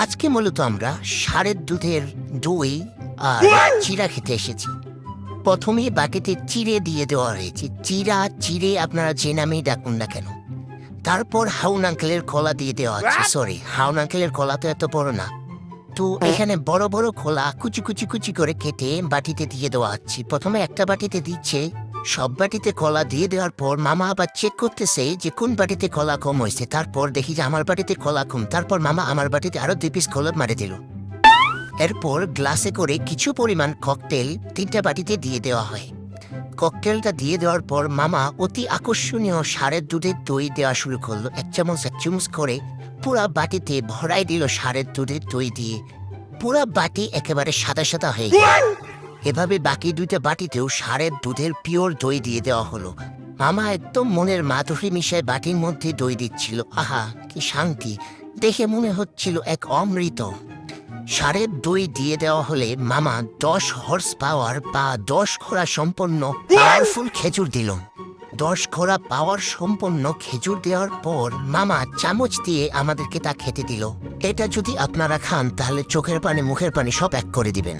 আজকে মূলত আমরা ষাঁড়ের দুধের দই আর চিড়া খেতে এসেছি। প্রথমে বাটিতে চিড়ে দিয়ে দেওয়া হয়েছে, চিড়ে আপনারা যে নামেই ডাকুন না কেন। তারপর হাউন আঙ্কেলের কলা দিয়ে দেওয়া আছে। সরি, হাউন আঙ্কেলের কলা তো এত বড় না, তো এখানে বড় বড় খোলা কুচি কুচি কুচি করে কেটে বাটিতে দিয়ে দেওয়া হচ্ছে। প্রথমে একটা বাটিতে দিচ্ছে, সব বাটিতে কলা দিয়ে দেওয়ার পর মামা আবার চেক করতেছে যে কোন বাটিতে কলা কম হয়েছে। তারপর দেখি যে আমার বাটিতে কলা কম, তারপর মামা আমার বাটিতে আরো 2 পিস কলা মারে দিল। এরপর গ্লাসে করে কিছু পরিমাণ ককটেল 3টা বাটিতে দিয়ে দেওয়া হয়। ককটেলটা দিয়ে দেওয়ার পর মামা অতি আকর্ষণীয় ষাঁড়ের দুধের দই দেওয়া শুরু করলো। 1 চামচ করে পুরা বাটিতে ভরাই দিল ষাঁড়ের দুধের দই দিয়ে। পুরা বাটি একেবারে সাদা সাদা হয়ে গেল। এভাবে বাকি 2টা বাটিতেও ষাঁড়ের দুধের পিওর দই দিয়ে দেওয়া হলো। মামা একদম মনের মাধুরী মিশায় বাটির মধ্যে দই দিচ্ছিল। আহা, কি শান্তি! দেখে মনে হচ্ছিল এক অমৃত। ষাঁড়ের দই দিয়ে দেওয়া হলে মামা 10 হর্স পাওয়ার বা 10 ঘোড়া সম্পন্ন পাওয়ারফুল খেজুর দিল। 10 ঘোড়া পাওয়ার সম্পন্ন খেজুর দেওয়ার পর মামা চামচ দিয়ে আমাদেরকে তা খেতে দিল। এটা যদি আপনারা খান তাহলে চোখের পানি মুখের পানি সব এক করে দিবেন।